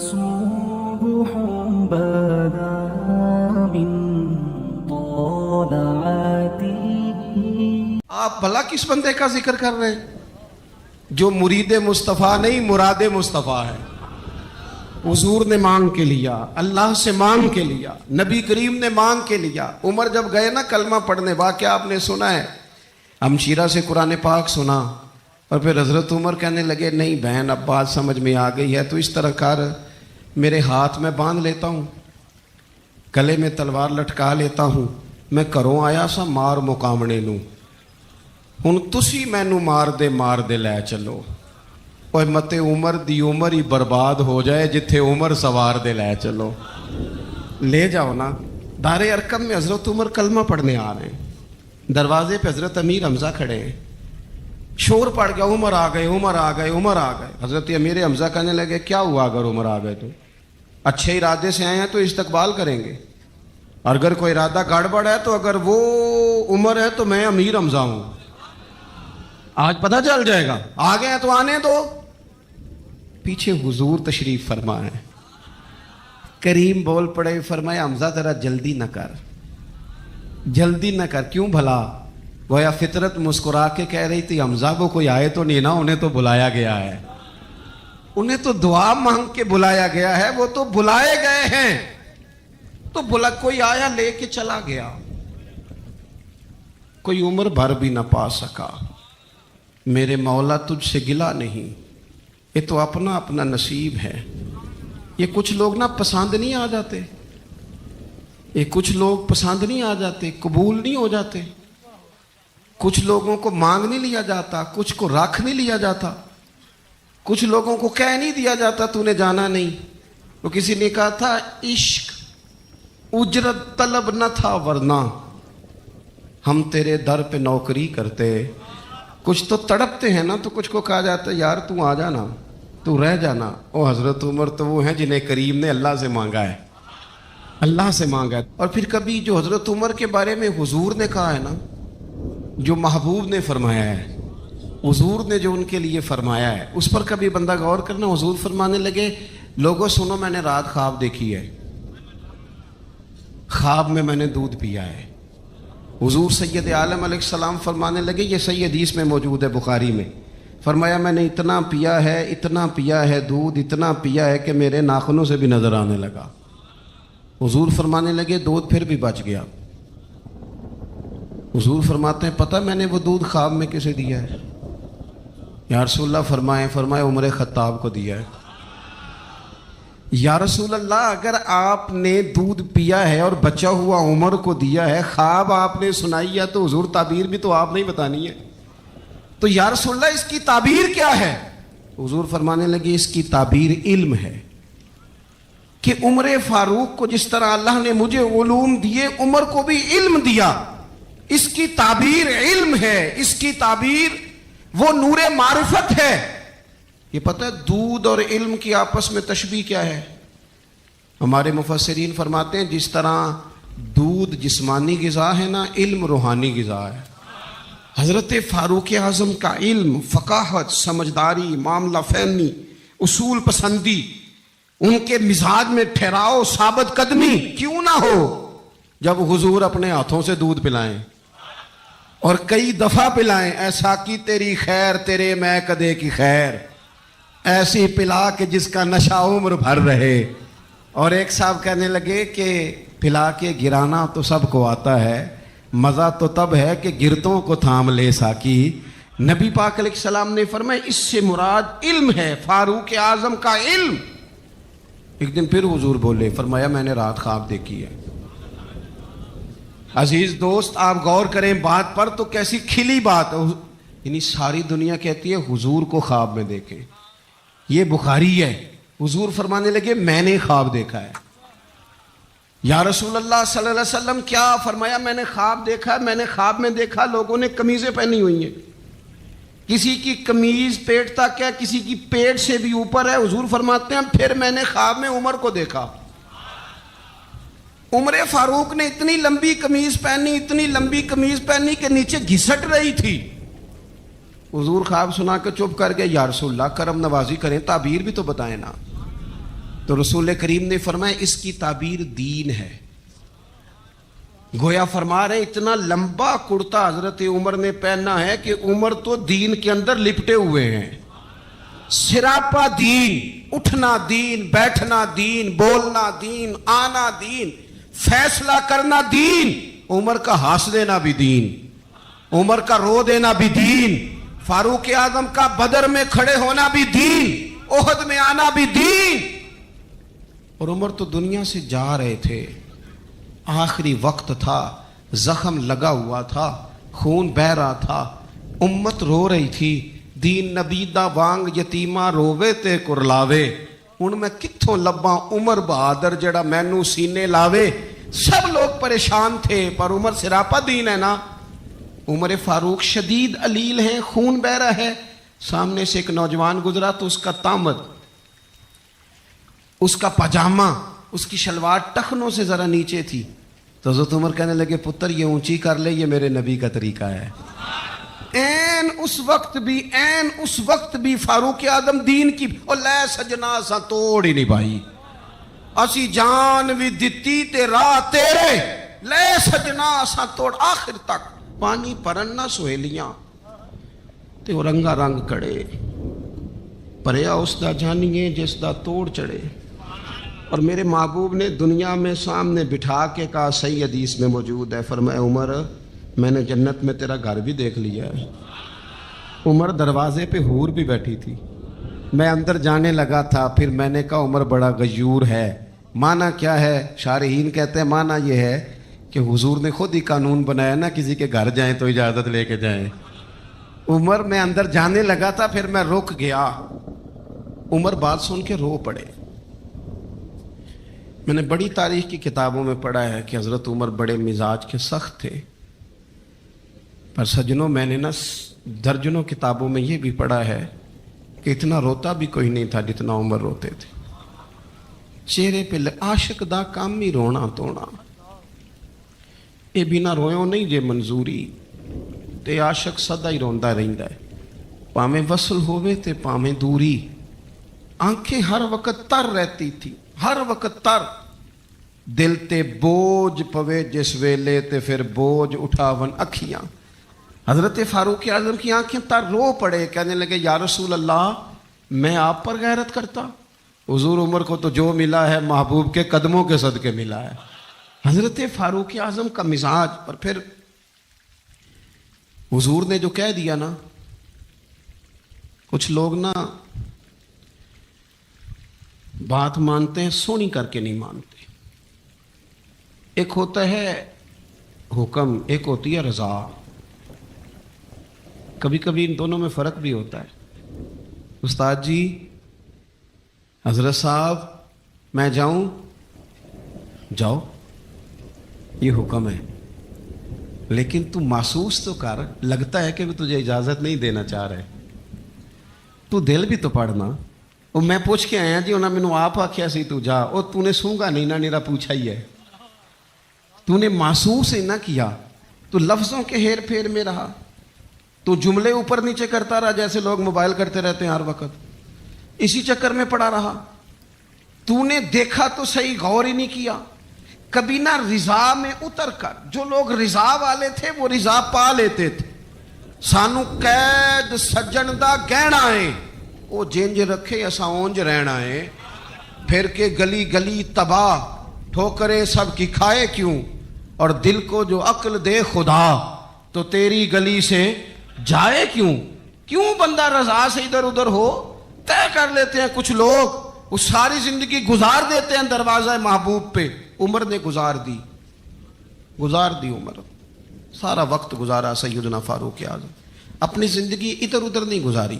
صبح بدا من طلعته. آپ بھلا کس بندے کا ذکر کر رہے ہیں جو مرید مصطفیٰ نہیں مراد مصطفیٰ ہے؟ حضور نے مانگ کے لیا، اللہ سے مانگ کے لیا، نبی کریم نے مانگ کے لیا. عمر جب گئے نا کلمہ پڑھنے، واقعہ آپ نے سنا ہے، ہمشیرہ سے قرآن پاک سنا اور پھر حضرت عمر کہنے لگے نہیں بہن اب بات سمجھ میں آ گئی ہے تو اس طرح کر، میرے ہاتھ میں باندھ لیتا ہوں، گلے میں تلوار لٹکا لیتا ہوں، میں کروں آیا سا مار مقامنے نوں، ہن تسی مینوں مار دے لے چلو. اور مت عمر دی عمر ہی برباد ہو جائے جتھے عمر سوار دے لے چلو. لے جاؤ نا. دار ارقم میں حضرت عمر کلمہ پڑھنے آ رہے ہیں، دروازے پہ حضرت امیر حمزہ کھڑے ہیں، شور پڑ گیا عمر آ گئے عمر آ گئے عمر آ گئے. حضرت امیر حمزہ کہنے لگے کیا ہوا اگر عمر آ گئے تو؟ اچھے ارادے سے آئے ہیں تو استقبال کریں گے، اور اگر کوئی ارادہ گڑبڑ ہے تو اگر وہ عمر ہے تو میں امیر حمزہ ہوں، آج پتہ چل جائے گا. آ گئے ہیں تو آنے دو. پیچھے حضور تشریف فرمائے، کریم بول پڑے، فرمایا حمزہ ذرا جلدی نہ کر، جلدی نہ کر. کیوں بھلا؟ گویا فطرت مسکرا کے کہہ رہی تھی حمزہ وہ کوئی آئے تو نہیں نا، انہیں تو بلایا گیا ہے، انہیں تو دعا مانگ کے بلایا گیا ہے، وہ تو بلائے گئے ہیں. تو کوئی آیا لے کے چلا گیا، کوئی عمر بھر بھی نہ پا سکا. میرے مولا تجھ سے گلا نہیں، یہ تو اپنا اپنا نصیب ہے. یہ کچھ لوگ نا پسند نہیں آ جاتے، یہ کچھ لوگ پسند نہیں آ جاتے، قبول نہیں ہو جاتے. کچھ لوگوں کو مانگ نہیں لیا جاتا، کچھ کو رکھ نہیں لیا جاتا، کچھ لوگوں کو کہہ نہیں دیا جاتا تو نے جانا نہیں. تو کسی نے کہا تھا عشق اجرت طلب نہ تھا ورنہ ہم تیرے در پہ نوکری کرتے. کچھ تو تڑپتے ہیں نا، تو کچھ کو کہا جاتا ہے یار تو آ جانا، تو رہ جانا. او حضرت عمر تو وہ ہیں جنہیں کریم نے اللہ سے مانگا ہے، اللہ سے مانگا ہے. اور پھر کبھی جو حضرت عمر کے بارے میں حضور نے کہا ہے نا، جو محبوب نے فرمایا ہے، حضور نے جو ان کے لیے فرمایا ہے، اس پر کبھی بندہ غور کرنا. حضور فرمانے لگے لوگوں سنو میں نے رات خواب دیکھی ہے، خواب میں نے دودھ پیا ہے. حضور سید عالم علیہ السلام فرمانے لگے، یہ صحیح حدیث میں موجود ہے بخاری میں، فرمایا میں نے اتنا پیا ہے دودھ، اتنا پیا ہے کہ میرے ناخنوں سے بھی نظر آنے لگا. حضور فرمانے لگے دودھ پھر بھی بچ گیا. حضور فرماتے ہیں پتہ میں نے وہ دودھ خواب میں کسے دیا ہے؟ یا رسول اللہ فرمائے عمر خطاب کو دیا ہے. یا رسول اللہ اگر آپ نے دودھ پیا ہے اور بچا ہوا عمر کو دیا ہے، خواب آپ نے سنائی ہے تو حضور تعبیر بھی تو آپ نہیں بتانی ہے. تو یا رسول اللہ اس کی تعبیر کیا ہے؟ حضور فرمانے لگے اس کی تعبیر علم ہے، کہ عمر فاروق کو جس طرح اللہ نے مجھے علوم دیے عمر کو بھی علم دیا. اس کی تعبیر علم ہے، اس کی تعبیر وہ نور معرفت ہے. یہ پتہ ہے دودھ اور علم کی آپس میں تشبیہ کیا ہے؟ ہمارے مفسرین فرماتے ہیں جس طرح دودھ جسمانی غذا ہے نا، علم روحانی غذا ہے. حضرت فاروق اعظم کا علم، فقاہت، سمجھداری، معاملہ فہمی، اصول پسندی، ان کے مزاج میں ٹھہراؤ، ثابت قدمی کیوں نہ ہو جب حضور اپنے ہاتھوں سے دودھ پلائیں اور کئی دفعہ پلائیں. ایسا کی تیری خیر تیرے میں کدے کی خیر، ایسی پلا کہ جس کا نشہ عمر بھر رہے. اور ایک صاحب کہنے لگے کہ پلا کے گرانا تو سب کو آتا ہے، مزہ تو تب ہے کہ گرتوں کو تھام لے ساکی. نبی پاک علیہ السلام نے فرمایا اس سے مراد علم ہے، فاروق اعظم کا علم. ایک دن پھر حضور بولے، فرمایا میں نے رات خواب دیکھی ہے. عزیز دوست آپ غور کریں بات پر تو کیسی کھلی بات، یعنی ساری دنیا کہتی ہے حضور کو خواب میں دیکھیں. یہ بخاری ہے. حضور فرمانے لگے میں نے خواب دیکھا ہے. یا رسول اللہ صلی اللہ علیہ وسلم کیا؟ فرمایا میں نے خواب دیکھا ہے. میں نے خواب میں دیکھا لوگوں نے قمیضیں پہنی ہوئی ہیں، کسی کی قمیض پیٹ تک ہے، کسی کی پیٹ سے بھی اوپر ہے. حضور فرماتے ہیں پھر میں نے خواب میں عمر کو دیکھا. عمر فاروق نے اتنی لمبی قمیض پہنی، اتنی لمبی قمیض پہنی کہ نیچے گھسٹ رہی تھی. حضور خواب سنا کے چپ کر گئے. یا رسول اللہ کرم نوازی کریں، تعبیر بھی تو بتائیں نا. تو رسول کریم نے فرمایا اس کی تعبیر دین ہے. گویا فرما رہے اتنا لمبا کرتا حضرت عمر نے پہنا ہے کہ عمر تو دین کے اندر لپٹے ہوئے ہیں. سراپا دین، اٹھنا دین، بیٹھنا دین، بولنا دین، آنا دین، فیصلہ کرنا دین. عمر کا ہنس دینا بھی دین، عمر کا رو دینا بھی دین، فاروق اعظم کا بدر میں کھڑے ہونا بھی دین، احد میں آنا بھی دین. اور عمر تو دنیا سے جا رہے تھے، آخری وقت تھا، زخم لگا ہوا تھا، خون بہ رہا تھا، امت رو رہی تھی. دین نبی دا وانگ یتیمہ رووے تے کرلاوے، ہن میں کتھوں لباں عمر بہادر جڑا مینوں سینے لاوے. سب لوگ پریشان تھے پر عمر سراپا دین ہے نا. عمر فاروق شدید علیل ہیں، خون بہ رہا ہے. سامنے سے ایک نوجوان گزرا تو اس کا تامد، اس کا پاجامہ، اس کی شلوار ٹخنوں سے ذرا نیچے تھی. تو حضرت عمر کہنے لگے پتر یہ اونچی کر لے، یہ میرے نبی کا طریقہ ہے. این اس وقت بھی فاروق اعظم دین کی او لے سجنا سا توڑ ہی نہیں بھائی، اسی جان بھی دتی تے راہ تیرے، لے سجنا سا توڑ. آخر تک پانی پرن نہ سہیلیاں تے وہ رنگا رنگ کڑے، پریا اس دا جانیے جس دا توڑ چڑھے. اور میرے محبوب نے دنیا میں سامنے بٹھا کے کہا، صحیح حدیث میں موجود ہے، فرمایا عمر میں نے جنت میں تیرا گھر بھی دیکھ لیا ہے. عمر دروازے پہ حور بھی بیٹھی تھی، میں اندر جانے لگا تھا، پھر میں نے کہا عمر بڑا غیور ہے. معنی کیا ہے؟ شارحین کہتے ہیں معنی یہ ہے کہ حضور نے خود ہی قانون بنایا نا کسی کے گھر جائیں تو اجازت لے کے جائیں. عمر میں اندر جانے لگا تھا، پھر میں رک گیا. عمر بات سن کے رو پڑے. میں نے بڑی تاریخ کی کتابوں میں پڑھا ہے کہ حضرت عمر بڑے مزاج کے سخت تھے، پر سجنوں میں نے نا درجنوں کتابوں میں یہ بھی پڑھا ہے کہ اتنا روتا بھی کوئی نہیں تھا جتنا عمر روتے تھے. چہرے پہ عاشق دا کام ہی رونا تونا، اے بنا رویوں نہیں جے منظوری، تے عاشق سدا ہی روندا رہندا ہے، پاویں وصل ہووے تے پاویں دوری. آنکھیں ہر وقت تر رہتی تھی، ہر وقت تر. دل تے بوجھ پوے جس ویلے تے پھر بوجھ اٹھاون اکھیاں. حضرت فاروق اعظم کی آنکھیں تر رو پڑے، کہنے لگے یا رسول اللہ میں آپ پر غیرت کرتا. حضور عمر کو تو جو ملا ہے محبوب کے قدموں کے صدقے ملا ہے. حضرت فاروق اعظم کا مزاج. پر پھر حضور نے جو کہہ دیا نا، کچھ لوگ نا بات مانتے ہیں سونی کر کے نہیں مانتے. ایک ہوتا ہے حکم، ایک ہوتی ہے رضا. کبھی کبھی ان دونوں میں فرق بھی ہوتا ہے. استاد جی، حضرت صاحب میں جاؤں؟ جاؤ، یہ حکم ہے، لیکن تو محسوس تو کر، لگتا ہے کہ وہ تجھے اجازت نہیں دینا چاہ رہے، تو دل بھی تو پڑھنا. وہ میں پوچھ کے آیا جی انہوں نے مینوں آپ آکھیا سی تو جا، اور تو نے سونگا نہیں نا، نیرا پوچھا ہی ہے. تو نے محسوس ہی نہ کیا، تو لفظوں کے ہیر پھیر میں رہا، تو جملے اوپر نیچے کرتا رہا جیسے لوگ موبائل کرتے رہتے ہیں ہر وقت، اسی چکر میں پڑا رہا. تو نے دیکھا تو صحیح، غور ہی نہیں کیا. کبھی نہ رضا میں اتر کر، جو لوگ رضا والے تھے وہ رضا پا لیتے تھے. سانو قید سجن دا گہنا ہے، وہ جنج رکھے اسا اونج رہنا ہے. پھر کے گلی گلی تباہ، ٹھوکرے سب کی کھائے کیوں، اور دل کو جو عقل دے خدا تو تیری گلی سے جائے کیوں. کیوں بندہ رضا سے ادھر ادھر ہو. طے کر لیتے ہیں کچھ لوگ، وہ ساری زندگی گزار دیتے ہیں دروازہ محبوب پہ. عمر نے گزار دی عمر، سارا وقت گزارا سیدنا فاروق اعظم. اپنی زندگی ادھر ادھر نہیں گزاری،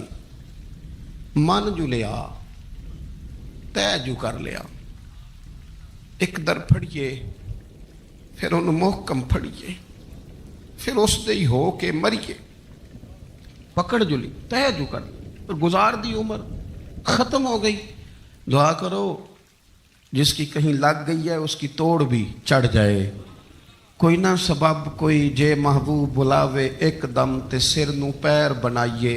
من جو لیا، طے جو کر لیا. ایک در پھڑیے، پھر انہوں محکم پھڑیے، پھر اس دے ہی ہو کے مریے. پکڑ جو لی، طے جو کر لی، گزار دی عمر، ختم ہو گئی. دعا کرو جس کی کہیں لگ گئی ہے اس کی توڑ بھی چڑھ جائے. کوئی نہ سبب کوئی جے محبوب بلاوے ایک دم تے سر نو پیر بنائیے.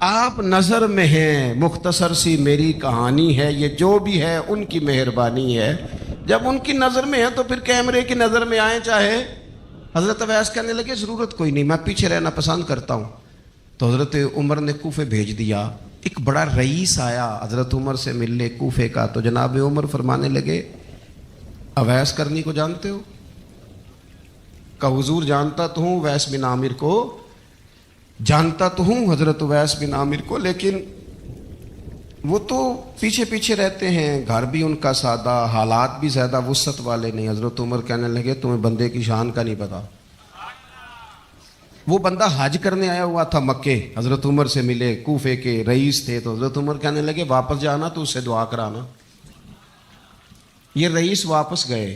آپ نظر میں ہیں، مختصر سی میری کہانی ہے، یہ جو بھی ہے ان کی مہربانی ہے۔ جب ان کی نظر میں ہے تو پھر کیمرے کی نظر میں آئیں چاہے۔ حضرت اویس کہنے لگے ضرورت کوئی نہیں، میں پیچھے رہنا پسند کرتا ہوں۔ تو حضرت عمر نے کوفے بھیج دیا۔ ایک بڑا رئیس آیا حضرت عمر سے ملنے کوفے کا، تو جناب عمر فرمانے لگے اویس کرنی کو جانتے ہو؟ کہ حضور جانتا تو ہوں، اویس بن عامر کو جانتا تو ہوں، حضرت اویس بن عامر کو، لیکن وہ تو پیچھے پیچھے رہتے ہیں، گھر بھی ان کا سادہ، حالات بھی زیادہ وسعت والے نہیں۔ حضرت عمر کہنے لگے تمہیں بندے کی شان کا نہیں پتا۔ وہ بندہ حج کرنے آیا ہوا تھا مکے، حضرت عمر سے ملے، کوفے کے رئیس تھے، تو حضرت عمر کہنے لگے واپس جانا تو اس سے دعا کرانا۔ یہ رئیس واپس گئے،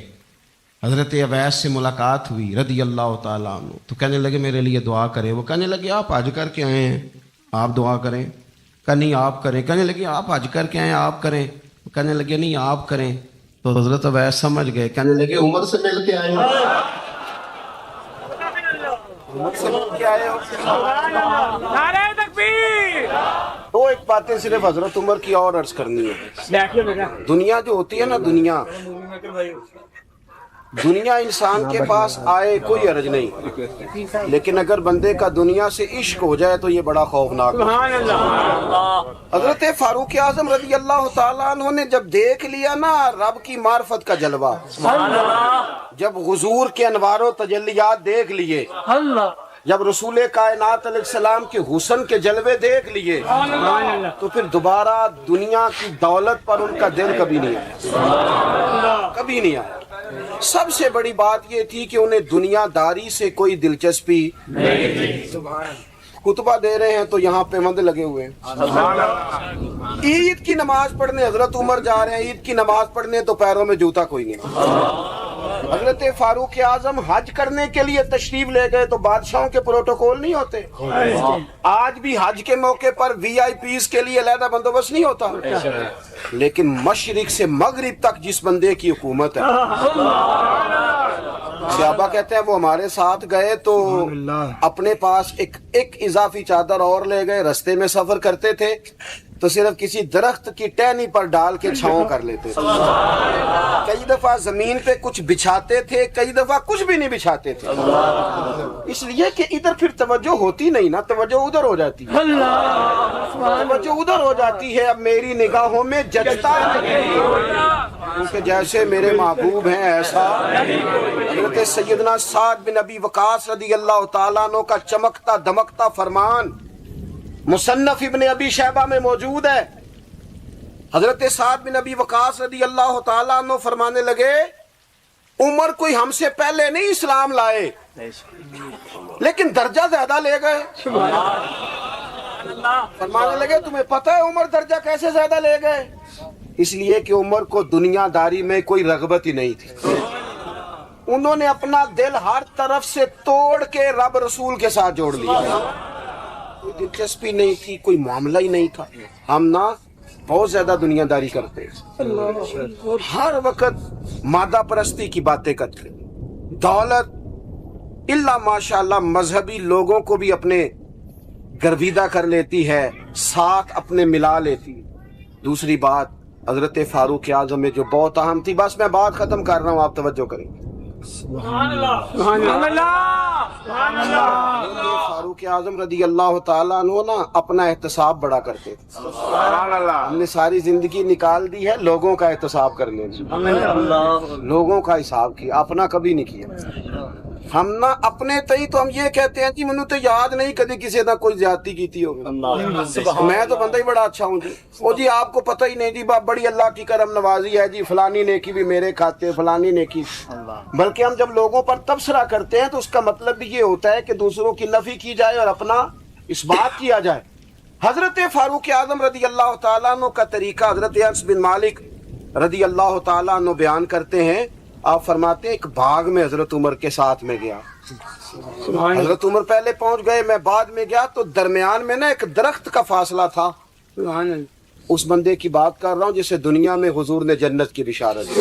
حضرت اویس سے ملاقات ہوئی رضی اللہ تعالیٰ عنہ، تو کہنے لگے میرے لیے دعا کریں۔ وہ کہنے لگے آپ حج کر کے آئے ہیں، آپ دعا کریں۔ کہ نہیں آپ کریں۔ کہنے لگے آپ حج کر کے آئے ہیں، آپ کریں۔ کہنے لگے نہیں آپ کریں۔ تو حضرت اویس سمجھ گئے، کہنے لگے عمر سے مل کے آئے ہیں، عمر سے مل کے آئے ہو۔ نعرہ تکبیر! دو ایک باتیں صرف حضرت عمر کی اور عرض کرنی ہے۔ دنیا جو ہوتی ہے نا، دنیا انسان کے پاس آئے کوئی عرض نہیں، لیکن اگر بندے کا دنیا سے عشق ہو جائے تو یہ بڑا خوفناک ہے۔ حضرت فاروق اعظم رضی اللہ تعالیٰ عنہ نے جب دیکھ لیا نا رب کی معرفت کا جلوہ، جب حضور کے انوار و تجلیات دیکھ لیے، جب رسول کائنات علیہ السلام کے حسن کے جلوے دیکھ لیے، تو پھر دوبارہ دنیا کی دولت پر ان کا دل کبھی نہیں آیا، کبھی نہیں آیا۔ سب سے بڑی بات یہ تھی کہ انہیں دنیا داری سے کوئی دلچسپی نہیں تھی۔ خطبہ دے رہے ہیں تو یہاں پہ مند لگے ہوئے ہیں، عید کی نماز پڑھنے حضرت عمر جا رہے ہیں، عید کی نماز پڑھنے تو پیروں میں جوتا کوئی نہیں۔ حضرت فاروق اعظم حج کرنے کے لیے تشریف لے گئے تو بادشاہوں کے پروٹوکول نہیں ہوتے، آج بھی حج کے موقع پر وی آئی پیز کے لیے علیحدہ بندوبست نہیں ہوتا، لیکن مشرق سے مغرب تک جس بندے کی حکومت ہے، صحابہ کہتے ہیں وہ ہمارے ساتھ گئے تو اپنے پاس ایک اضافی چادر اور لے گئے، رستے میں سفر کرتے تھے تو صرف کسی درخت کی ٹہنی پر ڈال کے چھاؤں کر لیتے تھے، کئی دفعہ زمین پہ کچھ بچھاتے تھے، کئی دفعہ کچھ بھی نہیں بچھاتے تھے، اس لیے کہ ادھر پھر توجہ ہوتی نہیں نا، توجہ ادھر ہو جاتی ہے، توجہ ادھر ہو جاتی ہے۔ اب میری نگاہوں میں جچتا نہیں کیونکہ جیسے میرے محبوب ہیں ایسا۔ حضرت سیدنا سعد بن ابی وقاص رضی اللہ تعالیٰ عنہ کا چمکتا دمکتا فرمان مصنف ابن ابی شیبہ میں موجود ہے۔ حضرت سعد بن ابی وقاص رضی اللہ تعالیٰ عنہ فرمانے لگے عمر کوئی ہم سے پہلے نہیں اسلام لائے، لیکن درجہ زیادہ لے گئے۔ فرمانے لگے تمہیں پتہ ہے عمر درجہ کیسے زیادہ لے گئے؟ اس لیے کہ عمر کو دنیا داری میں کوئی رغبت ہی نہیں تھی، انہوں نے اپنا دل ہر طرف سے توڑ کے رب رسول کے ساتھ جوڑ لیا، کوئی دلچسپی نہیں تھی، کوئی معاملہ ہی نہیں تھا۔ ہم نا بہت زیادہ دنیا داری کرتے ہیں، ہر وقت مادہ پرستی کی باتیں کرتے ہیں، دولت الا ماشاءاللہ مذہبی لوگوں کو بھی اپنے گرویدہ کر لیتی ہے، ساتھ اپنے ملا لیتی ہے۔ دوسری بات حضرت فاروق اعظم میں جو بہت اہم تھی، بس میں بات ختم کر رہا ہوں، آپ توجہ کریں۔ سبحان اللہ سبحان اللہ سبحان اللہ۔ فاروق اعظم رضی اللہ تعالیٰ عنہ نا اپنا احتساب بڑا کرتے تھے، سبحان اللہ۔ ہم نے ساری زندگی نکال دی ہے لوگوں کا احتساب کرنے میں، لوگوں کا حساب کیا، اپنا کبھی نہیں کیا۔ ہم نا اپنے تئی تو ہم یہ کہتے ہیں جی منو تو یاد نہیں کدی کسی نہ کوئی زیادتی کی ہوگی، میں تو بندہ ہی بڑا اچھا ہوں جی، وہ جی آپ کو پتہ ہی نہیں جی بڑی اللہ کی کرم نوازی ہے جی، فلانی نیکی بھی میرے کھاتے، فلانی نیکی۔ بلکہ ہم جب لوگوں پر تبصرہ کرتے ہیں تو اس کا مطلب بھی یہ ہوتا ہے کہ دوسروں کی نفی کی جائے اور اپنا اس بات کیا جائے۔ حضرت فاروق اعظم رضی اللہ تعالیٰ عنہ کا طریقہ حضرت انس بن مالک رضی اللہ تعالیٰ عنہ بیان کرتے ہیں، آپ فرماتے ہیں ایک باغ میں حضرت عمر کے ساتھ میں گیا، حضرت عمر پہلے پہنچ گئے، میں بعد میں گیا، تو درمیان میں نا ایک درخت کا فاصلہ تھا، اس بندے کی بات کر رہا ہوں جسے دنیا میں حضور نے جنت کی بشارت دی،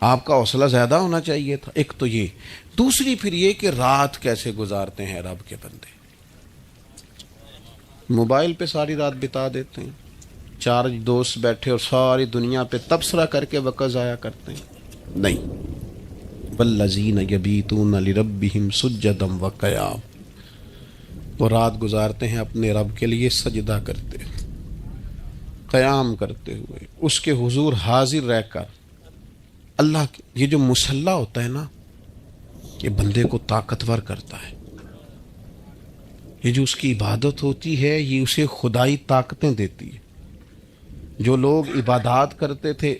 آپ کا حوصلہ زیادہ ہونا چاہیے تھا. ایک تو یہ. دوسری پھر یہ کہ رات کیسے گزارتے ہیں رب کے بندے. موبائل پہ ساری رات بتا دیتے ہیں, 4 دوست بیٹھے اور ساری دنیا پہ تبصرہ کر کے وقت ضائع کرتے ہیں. نہیں. والذین یبیتون لربہم سجدا وقیاما, وہ رات گزارتے ہیں اپنے رب کے لیے سجدہ کرتے ہوئے, قیام کرتے ہوئے, اس کے حضور حاضر رہ کر. اللہ یہ جو مصلی ہوتا ہے نا, یہ بندے کو طاقتور کرتا ہے. یہ جو اس کی عبادت ہوتی ہے یہ اسے خدائی طاقتیں دیتی ہے. جو لوگ عبادات کرتے تھے,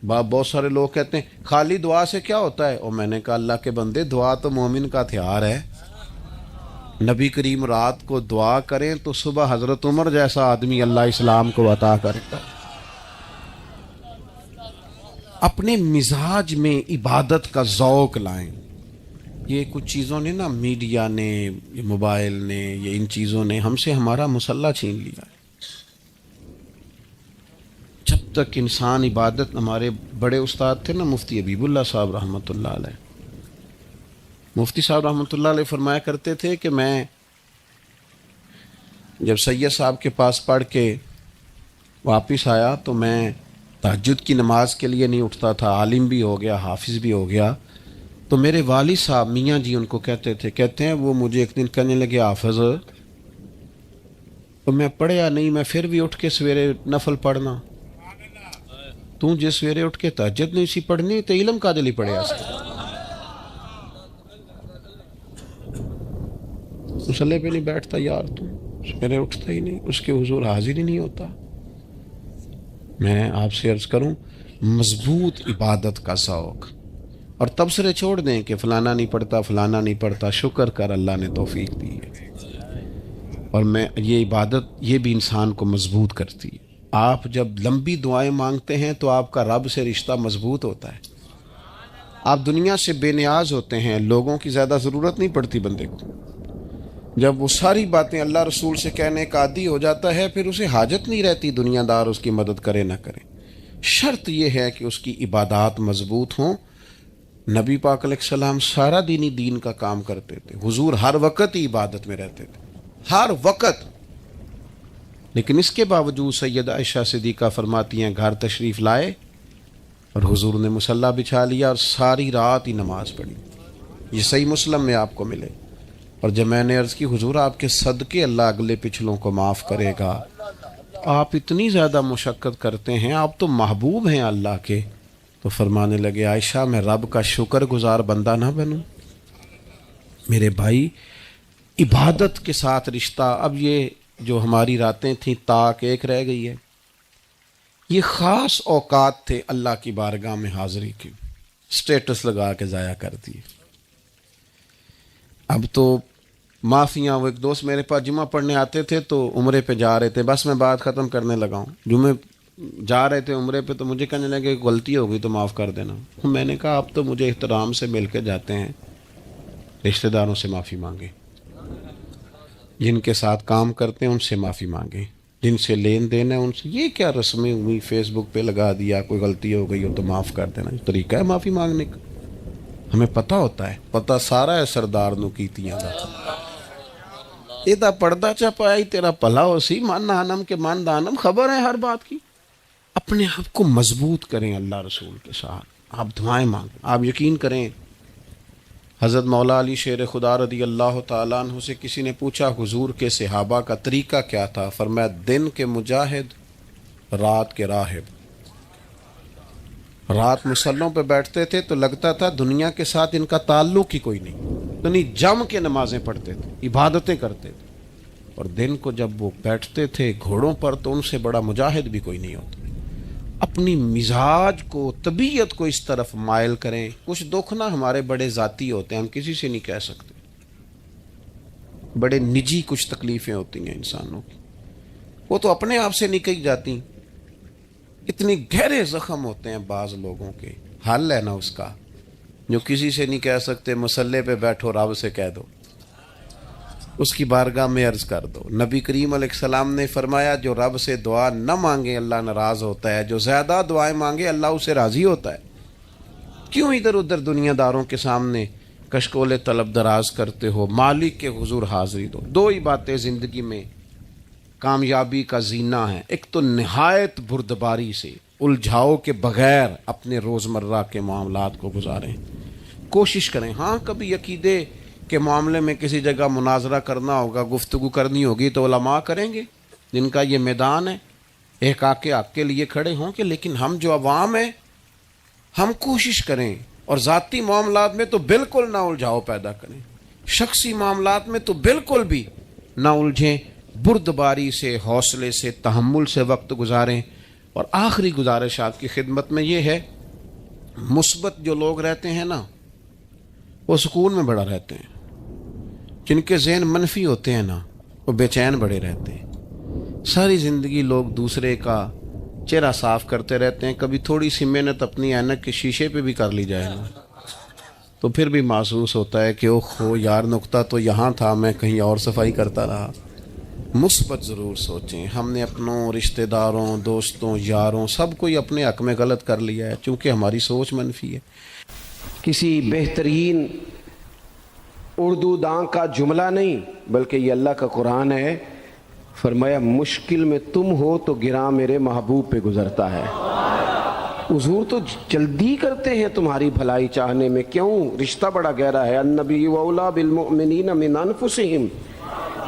بہت سارے لوگ کہتے ہیں خالی دعا سے کیا ہوتا ہے, اور میں نے کہا اللہ کے بندے دعا تو مومن کا ہتھیار ہے. نبی کریم رات کو دعا کریں تو صبح حضرت عمر جیسا آدمی اللہ اسلام کو عطا کرتا ہے. اپنے مزاج میں عبادت کا ذوق لائیں. یہ کچھ چیزوں نے نا, میڈیا نے, یہ موبائل نے, یہ ان چیزوں نے ہم سے ہمارا مسلح چھین لیا ہے. جب تک انسان عبادت, ہمارے بڑے استاد تھے نا مفتی حبیب اللہ صاحب رحمۃ اللہ علیہ, مفتی صاحب رحمۃ اللہ علیہ فرمایا کرتے تھے کہ میں جب سید صاحب کے پاس پڑھ کے واپس آیا تو میں تہجد کی نماز کے لیے نہیں اٹھتا تھا. عالم بھی ہو گیا, حافظ بھی ہو گیا. تو میرے والد صاحب میاں جی ان کو کہتے ہیں وہ مجھے ایک دن کہنے لگے حافظ, تو میں پڑھیا نہیں, میں پھر بھی اٹھ کے سویرے نفل پڑھنا. تو جس سویرے اٹھ کے تہجد نہیں سی پڑھنی تو علم کا دلی پڑھیا سی. مصلی پہ نہیں بیٹھتا یار, تو سویرے اٹھتا ہی نہیں, اس کے حضور حاضر ہی نہیں ہوتا. میں آپ سے عرض کروں, مضبوط عبادت کا ذوق, اور تبصرے چھوڑ دیں کہ فلانا نہیں پڑھتا, فلانا نہیں پڑھتا. شکر کر اللہ نے توفیق دی ہے. اور میں یہ عبادت یہ بھی انسان کو مضبوط کرتی ہے. آپ جب لمبی دعائیں مانگتے ہیں تو آپ کا رب سے رشتہ مضبوط ہوتا ہے. آپ دنیا سے بے نیاز ہوتے ہیں, لوگوں کی زیادہ ضرورت نہیں پڑتی بندے کو. جب وہ ساری باتیں اللہ رسول سے کہنے کا عادی ہو جاتا ہے پھر اسے حاجت نہیں رہتی دنیا دار اس کی مدد کرے نہ کرے. شرط یہ ہے کہ اس کی عبادات مضبوط ہوں. نبی پاک علیہ السلام سارا دینی دین کا کام کرتے تھے. حضور ہر وقت ہی عبادت میں رہتے تھے, ہر وقت. لیکن اس کے باوجود سیدہ عائشہ صدیقہ فرماتی ہیں گھر تشریف لائے اور حضور نے مصلی بچھا لیا اور ساری رات ہی نماز پڑھی. یہ صحیح مسلم میں آپ کو ملے. اور جب میں نے عرض کی حضور آپ کے صدقے اللہ اگلے پچھلوں کو معاف کرے گا, آپ اتنی زیادہ مشقت کرتے ہیں, آپ تو محبوب ہیں اللہ کے, تو فرمانے لگے عائشہ میں رب کا شکر گزار بندہ نہ بنوں. میرے بھائی عبادت کے ساتھ رشتہ. اب یہ جو ہماری راتیں تھیں تاک ایک رہ گئی ہے, یہ خاص اوقات تھے اللہ کی بارگاہ میں حاضری کی, سٹیٹس لگا کے ضائع کر دیے. اب تو معافیاں. وہ ایک دوست میرے پاس جمعہ پڑھنے آتے تھے تو عمرے پہ جا رہے تھے, بس میں بات ختم کرنے لگا ہوں, جمعے جا رہے تھے عمرے پہ, تو مجھے کہنے لگے کہ غلطی ہو گئی تو معاف کر دینا. میں نے کہا آپ تو مجھے احترام سے مل کے جاتے ہیں, رشتہ داروں سے معافی مانگیں, جن کے ساتھ کام کرتے ہیں ان سے معافی مانگیں, جن سے لین دین ہے ان سے. یہ کیا رسمیں ہوئی فیس بک پہ لگا دیا, کوئی غلطی ہو گئی ہو تو معاف کر دینا, یہ طریقہ ہے معافی مانگنے کا؟ ہمیں پتہ ہوتا ہے, پتہ سارا ہے سردار نو کیتیاں دا. یہ پردہ چپایا ہی تیرا پلا ہو سی, مان نانم کے مان دانم, خبر ہے ہر بات کی. اپنے آپ کو مضبوط کریں اللہ رسول کے ساتھ. آپ دعائیں مانگیں. آپ یقین کریں حضرت مولا علی شیر خدا رضی اللہ تعالیٰ عنہ سے کسی نے پوچھا حضور کے صحابہ کا طریقہ کیا تھا؟ فرمایا دن کے مجاہد, رات کے راہب. رات مصلوں پہ بیٹھتے تھے تو لگتا تھا دنیا کے ساتھ ان کا تعلق ہی کوئی نہیں, تو نہیں جم کے نمازیں پڑھتے تھے, عبادتیں کرتے تھے. اور دن کو جب وہ بیٹھتے تھے گھوڑوں پر تو ان سے بڑا مجاہد بھی کوئی نہیں ہوتا. اپنی مزاج کو, طبیعت کو اس طرف مائل کریں. کچھ دکھ نہ ہمارے بڑے ذاتی ہوتے ہیں, ہم کسی سے نہیں کہہ سکتے. بڑے نجی کچھ تکلیفیں ہوتی ہیں انسانوں کی, وہ تو اپنے آپ سے نکل جاتی. اتنے گہرے زخم ہوتے ہیں بعض لوگوں کے, حل ہے نا اس کا, جو کسی سے نہیں کہہ سکتے مصلی پہ بیٹھو رب سے کہہ دو, اس کی بارگاہ میں عرض کر دو. نبی کریم علیہ السلام نے فرمایا جو رب سے دعا نہ مانگے اللہ ناراض ہوتا ہے, جو زیادہ دعائیں مانگے اللہ اسے راضی ہوتا ہے. کیوں ادھر ادھر دنیا داروں کے سامنے کشکول طلب دراز کرتے ہو؟ مالک کے حضور حاضری دو۔ دو ہی باتیں زندگی میں کامیابی کا زینہ ہے، ایک تو نہایت بردباری سے الجھاؤ کے بغیر اپنے روزمرہ کے معاملات کو گزاریں، کوشش کریں۔ ہاں کبھی عقیدے کے معاملے میں کسی جگہ مناظرہ کرنا ہوگا، گفتگو کرنی ہوگی تو علماء کریں گے جن کا یہ میدان ہے، احقاق حق کے لیے کھڑے ہوں گے، لیکن ہم جو عوام ہیں ہم کوشش کریں اور ذاتی معاملات میں تو بالکل نہ الجھاؤ پیدا کریں، شخصی معاملات میں تو بالکل بھی نہ الجھیں، بردباری سے، حوصلے سے، تحمل سے وقت گزاریں۔ اور آخری گزارش آپ کی خدمت میں یہ ہے، مثبت جو لوگ رہتے ہیں نا وہ سکون میں بڑا رہتے ہیں، جن کے ذہن منفی ہوتے ہیں نا وہ بے چین بڑے رہتے ہیں۔ ساری زندگی لوگ دوسرے کا چہرہ صاف کرتے رہتے ہیں، کبھی تھوڑی سی محنت اپنی اینک کے شیشے پہ بھی کر لی جائے نا تو پھر بھی محسوس ہوتا ہے کہ اوہ یار نقطہ تو یہاں تھا، میں کہیں اور صفائی کرتا رہا۔ مثبت ضرور سوچیں۔ ہم نے اپنوں، رشتہ داروں، دوستوں، یاروں سب کوئی اپنے حق میں غلط کر لیا ہے چونکہ ہماری سوچ منفی ہے۔ کسی بہترین اردو داں کا جملہ نہیں بلکہ یہ اللہ کا قرآن ہے، فرمایا مشکل میں تم ہو تو گراں میرے محبوب پہ گزرتا ہے۔ حضور تو جلدی کرتے ہیں تمہاری بھلائی چاہنے میں، کیوں؟ رشتہ بڑا گہرا ہے۔ النبی اولیٰ بالمؤمنین من انفسہم،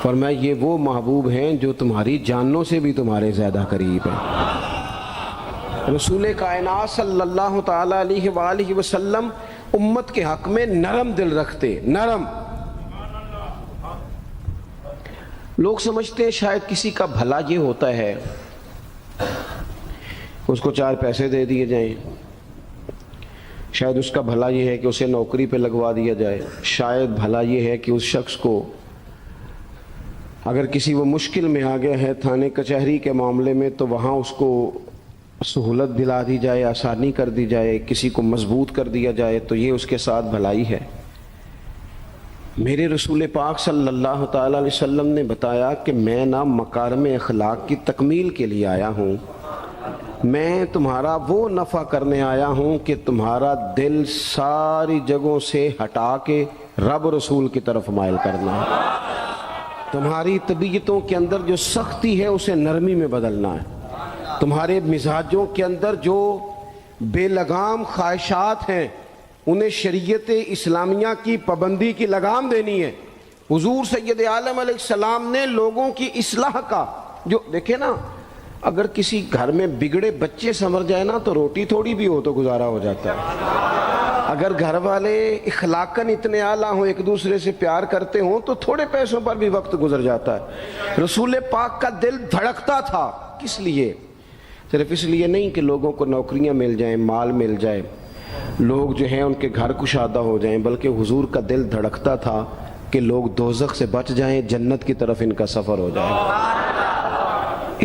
فرمایا یہ وہ محبوب ہیں جو تمہاری جانوں سے بھی تمہارے زیادہ قریب ہیں۔ رسول کائنات صلی اللہ تعالی علیہ وآلہ وسلم امت کے حق میں نرم دل رکھتے، نرم۔ لوگ سمجھتے ہیں شاید کسی کا بھلا یہ ہوتا ہے اس کو 4 پیسے دے دیے جائیں، شاید اس کا بھلا یہ ہے کہ اسے نوکری پہ لگوا دیا جائے، شاید بھلا یہ ہے کہ اس شخص کو اگر کسی وہ مشکل میں آ گیا ہے تھانے کچہری کے معاملے میں تو وہاں اس کو سہولت دلا دی جائے، آسانی کر دی جائے، کسی کو مضبوط کر دیا جائے، تو یہ اس کے ساتھ بھلائی ہے۔ میرے رسول پاک صلی اللہ تعالی علیہ وسلم نے بتایا کہ میں نہ مکارم اخلاق کی تکمیل کے لیے آیا ہوں، میں تمہارا وہ نفع کرنے آیا ہوں کہ تمہارا دل ساری جگہوں سے ہٹا کے رب رسول کی طرف مائل کرنا ہے، تمہاری طبیعتوں کے اندر جو سختی ہے اسے نرمی میں بدلنا ہے، تمہارے مزاجوں کے اندر جو بے لگام خواہشات ہیں انہیں شریعت اسلامیہ کی پابندی کی لگام دینی ہے۔ حضور سید عالم علیہ السلام نے لوگوں کی اصلاح کا جو دیکھے نا، اگر کسی گھر میں بگڑے بچے سنور جائے نا تو روٹی تھوڑی بھی ہو تو گزارا ہو جاتا ہے، اگر گھر والے اخلاقاً اتنے اعلیٰ ہوں، ایک دوسرے سے پیار کرتے ہوں تو تھوڑے پیسوں پر بھی وقت گزر جاتا ہے۔ رسول پاک کا دل دھڑکتا تھا، کس لیے؟ صرف اس لیے نہیں کہ لوگوں کو نوکریاں مل جائیں، مال مل جائے، لوگ جو ہیں ان کے گھر کشادہ ہو جائیں، بلکہ حضور کا دل دھڑکتا تھا کہ لوگ دوزخ سے بچ جائیں، جنت کی طرف ان کا سفر ہو جائے،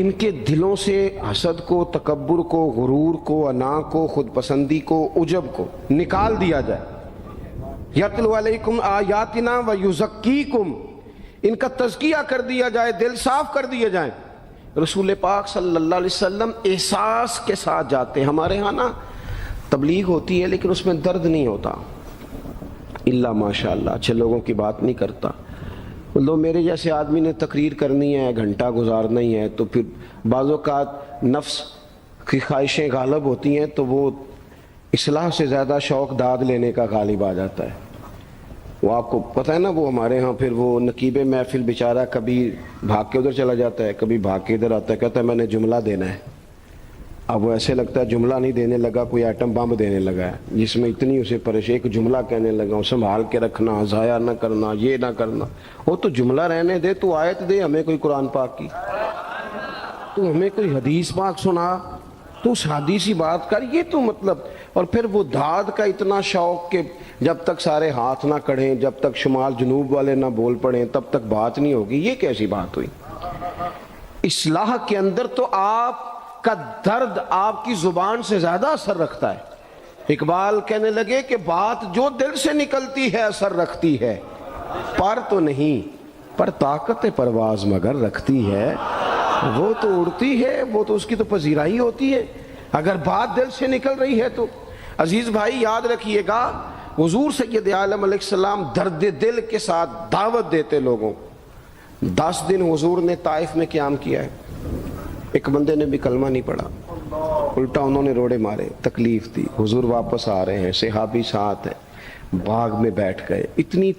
ان کے دلوں سے حسد کو، تکبر کو، غرور کو، انا کو، خود پسندی کو، عجب کو نکال دیا جائے۔ یتلو علیکم آیاتنا ویزکیکم، ان کا تزکیہ کر دیا جائے، دل صاف کر دیے جائیں۔ رسول پاک صلی اللہ علیہ وسلم احساس کے ساتھ جاتے ہیں۔ ہمارے ہاں نا تبلیغ ہوتی ہے لیکن اس میں درد نہیں ہوتا، اللہ ماشاء اللہ اچھے لوگوں کی بات نہیں کرتا۔ لو میرے جیسے آدمی نے تقریر کرنی ہے، گھنٹہ گزارنا ہی ہے، تو پھر بعض اوقات نفس کی خواہشیں غالب ہوتی ہیں تو وہ اصلاح سے زیادہ شوق داد لینے کا غالب آ جاتا ہے۔ وہ آپ کو پتہ ہے نا، وہ ہمارے ہاں پھر وہ نقیب محفل بیچارہ کبھی بھاگ کے ادھر چلا جاتا ہے، کبھی بھاگ کے ادھر آتا ہے، کہتا ہے میں نے جملہ دینا ہے۔ اب وہ ایسے لگتا ہے جملہ نہیں دینے لگا، کوئی ایٹم بم دینے لگا ہے، جس میں اتنی اسے پریشانی، ایک جملہ کہنے لگا، سنبھال کے رکھنا، ضائع نہ کرنا، یہ نہ کرنا۔ وہ تو جملہ رہنے دے، تو آیت دے ہمیں کوئی قرآن پاک کی، تو ہمیں کوئی حدیث پاک سنا، تو اس حدیثی بات کر، یہ تو مطلب۔ اور پھر وہ داد کا اتنا شوق کہ جب تک سارے ہاتھ نہ کڑھیں، جب تک شمال جنوب والے نہ بول پڑیں تب تک بات نہیں ہوگی۔ یہ کیسی بات ہوئی؟ اصلاح کے اندر تو آپ کا درد آپ کی زبان سے زیادہ اثر رکھتا ہے۔ اقبال کہنے لگے کہ بات جو دل سے نکلتی ہے اثر رکھتی ہے، پر تو نہیں، پر طاقت پرواز مگر رکھتی ہے۔ وہ تو اڑتی ہے، وہ تو اس کی تو پذیرائی ہوتی ہے۔ اگر بات دل سے نکل رہی ہے تو عزیز بھائی یاد رکھیے گا، حضور سید عالم علیہ السلام درد دل کے ساتھ دعوت دیتے لوگوں. 10 دن حضور نے طائف میں قیام کیا ہے، ایک بندے نے بھی کلمہ نہیں پڑھا، الٹا انہوں نے روڑے مارے، تکلیف دی. حضور واپس آ رہے ہیں، صحابی ساتھ ہیں، باغ میں بیٹھ گئے. اتنی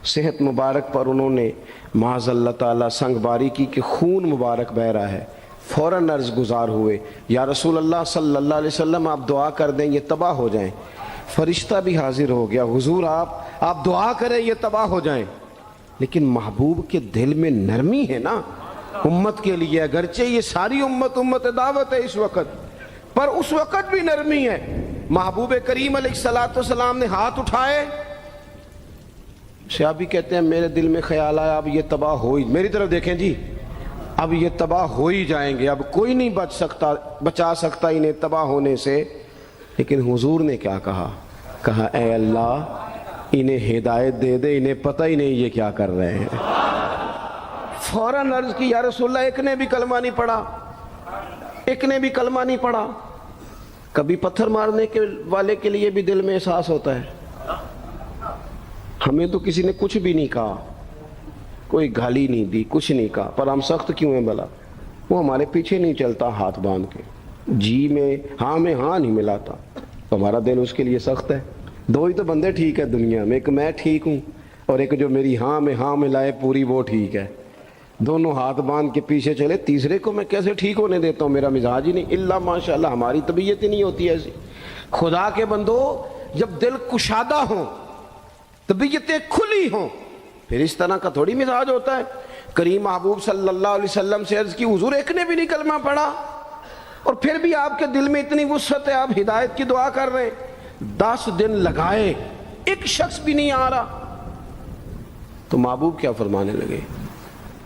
صحت مبارک پر انہوں نے معاذ اللہ تعالیٰ سنگ باری کی کہ خون مبارک بہ رہا ہے. فوراً عرض گزار ہوئے، یا رسول اللہ صلی اللہ علیہ وسلم آپ دعا کر دیں یہ تباہ ہو جائیں. فرشتہ بھی حاضر ہو گیا، حضور آپ دعا کریں یہ تباہ ہو جائیں. لیکن محبوب کے دل میں نرمی ہے نا امت کے لیے، اگرچہ یہ ساری امت دعوت ہے اس وقت، پر اس وقت بھی نرمی ہے. محبوب کریم علیہ السلام نے ہاتھ اٹھائے. صحابی کہتے ہیں میرے دل میں خیال آیا اب یہ تباہ ہو ہی، میری طرف دیکھیں جی، اب یہ تباہ ہو ہی جائیں گے، اب کوئی نہیں بچا سکتا انہیں تباہ ہونے سے. لیکن حضور نے کیا کہا اے اللہ انہیں ہدایت دے دے، انہیں پتہ ہی نہیں یہ کیا کر رہے ہیں. فوراً عرض کی یا رسول اللہ ایک نے بھی کلمہ نہیں پڑھا، ایک نے بھی کلمہ نہیں پڑھا. کبھی پتھر مارنے کے والے کے لیے بھی دل میں احساس ہوتا ہے. ہمیں تو کسی نے کچھ بھی نہیں کہا، کوئی گالی نہیں دی، کچھ نہیں کہا، پر ہم سخت کیوں ہیں بھلا؟ وہ ہمارے پیچھے نہیں چلتا ہاتھ باندھ کے، جی میں ہاں نہیں ملاتا، تو ہمارا دل اس کے لیے سخت ہے. 2 ہی تو بندے ٹھیک ہے دنیا میں، ایک میں ٹھیک ہوں اور ایک جو میری ہاں میں ہاں ملائے پوری وہ ٹھیک ہے. دونوں ہاتھ باندھ کے پیچھے چلے، تیسرے کو میں کیسے ٹھیک ہونے دیتا ہوں؟ میرا مزاج ہی نہیں. اللہ ماشاءاللہ ہماری طبیعت ہی نہیں ہوتی ایسی. خدا کے بندو جب دل کشادہ ہوں، طبیعتیں کھلی ہوں، پھر اس طرح کا تھوڑی مزاج ہوتا ہے. کریم محبوب صلی اللہ علیہ وسلم سے عرض کی حضور ایک نے بھی نہیں کلمہ پڑھا اور پھر بھی آپ کے دل میں اتنی وسعت ہے، آپ ہدایت کی دعا کر رہے ہیں. 10 دن لگائے، ایک شخص بھی نہیں آ رہا. تو محبوب کیا فرمانے لگے؟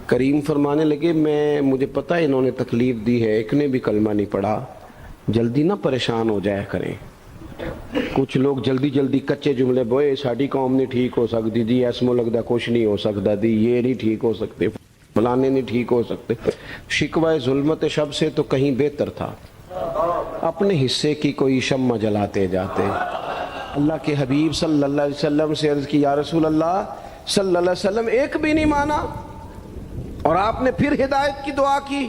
کریم فرمانے لگے مجھے پتہ ہے انہوں نے تکلیف دی ہے، ایک نے بھی کلمہ نہیں پڑھا، جلدی نہ پریشان ہو جایا کریں. کچھ لوگ جلدی کچے جملے بوئے، ساڑی قوم نہیں ٹھیک ہو سکتی دی، ایسمو لگتا کچھ نہیں ہو سکتا دی، یہ نہیں ٹھیک ہو سکتے، فلانے نہیں ٹھیک ہو سکتے. شکوہ ظلمت شب سے تو کہیں بہتر تھا، اپنے حصے کی کوئی شمع جلاتے جاتے. اللہ کے حبیب صلی اللہ علیہ وسلم سے عرض کی یا رسول اللہ صلی اللہ علیہ وسلم ایک بھی نہیں مانا اور آپ نے پھر ہدایت کی دعا کی.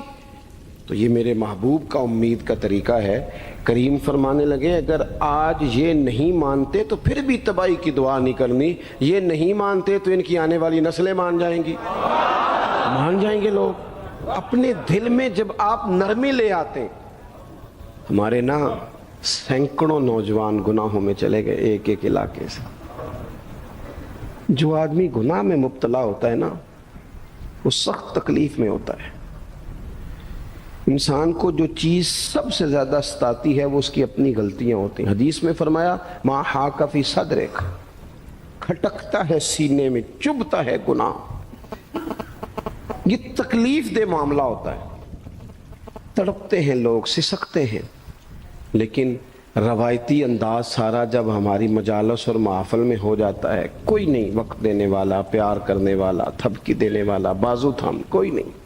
تو یہ میرے محبوب کا امید کا طریقہ ہے. کریم فرمانے لگے اگر آج یہ نہیں مانتے تو پھر بھی تباہی کی دعا نہیں کرنی، یہ نہیں مانتے تو ان کی آنے والی نسلیں مان جائیں گی، مان جائیں گے لوگ. اپنے دل میں جب آپ نرمی لے آتے، ہمارے نا سینکڑوں نوجوان گناہوں میں چلے گئے ایک علاقے سے. جو آدمی گناہ میں مبتلا ہوتا ہے نا وہ سخت تکلیف میں ہوتا ہے. انسان کو جو چیز سب سے زیادہ ستاتی ہے وہ اس کی اپنی غلطیاں ہوتی ہیں. حدیث میں فرمایا ما حاک فی صدرک، کھٹکتا ہے سینے میں، چبھتا ہے گناہ. یہ تکلیف دہ معاملہ ہوتا ہے، تڑپتے ہیں لوگ، سسکتے ہیں. لیکن روایتی انداز سارا جب ہماری مجالس اور محافل میں ہو جاتا ہے، کوئی نہیں وقت دینے والا، پیار کرنے والا، تھپکی دینے والا، بازو تھام کوئی نہیں.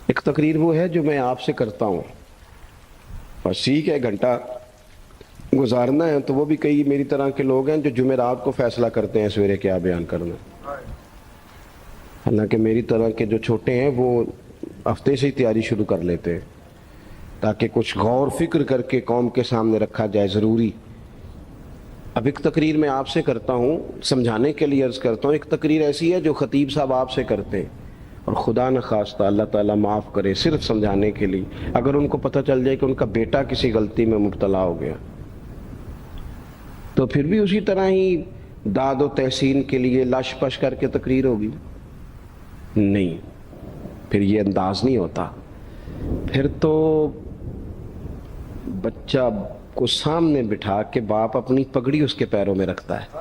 ایک تقریر وہ ہے جو میں آپ سے کرتا ہوں، بس ٹھیک ہے گھنٹہ گزارنا ہے، تو وہ بھی کئی میری طرح کے لوگ ہیں جو جمعرات کو فیصلہ کرتے ہیں سویرے کیا بیان کرنا. حالانکہ میری طرح کے جو چھوٹے ہیں وہ ہفتے سے ہی تیاری شروع کر لیتے ہیں تاکہ کچھ غور فکر کر کے قوم کے سامنے رکھا جائے ضروری. اب ایک تقریر میں آپ سے کرتا ہوں، سمجھانے کے لیے عرض کرتا ہوں. ایک تقریر ایسی ہے جو خطیب صاحب آپ سے کرتے ہیں اور خدا نخواستہ اللہ تعالیٰ معاف کرے صرف سمجھانے کے لیے، اگر ان کو پتہ چل جائے کہ ان کا بیٹا کسی غلطی میں مبتلا ہو گیا تو پھر بھی اسی طرح ہی داد و تحسین کے لیے لش پش کر کے تقریر ہوگی؟ نہیں، پھر یہ انداز نہیں ہوتا. پھر تو بچہ کو سامنے بٹھا کے باپ اپنی پگڑی اس کے پیروں میں رکھتا ہے،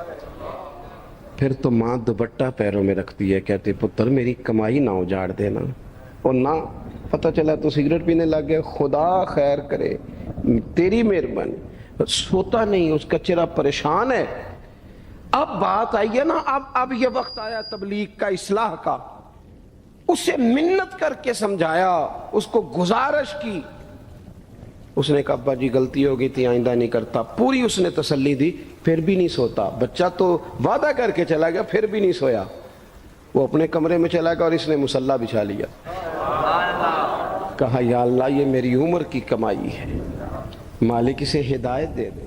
پھر تو ماں دوپٹہ پیروں میں رکھتی ہے، کہتے پتر میری کمائی نہ اجاڑ دینا، اور نہ پتہ چلا تو سگریٹ پینے لگ گیا، خدا خیر کرے تیری مہربانی. سوتا نہیں، اس کا چہرہ پریشان ہے. اب بات آئی ہے نا، اب یہ وقت آیا تبلیغ کا، اصلاح کا. اسے منت کر کے سمجھایا، اس کو گزارش کی، اس نے کہا ابا جی غلطی ہو گئی تھی آئندہ نہیں کرتا. پوری اس نے تسلی دی, پھر بھی نہیں سوتا. بچہ تو وعدہ کر کے چلا گیا, پھر بھی نہیں سویا. وہ اپنے کمرے میں چلا گیا اور اس نے مصلی بچھا لیا. کہا یا اللہ یہ میری عمر کی کمائی ہے, مالک اسے ہدایت دے دے.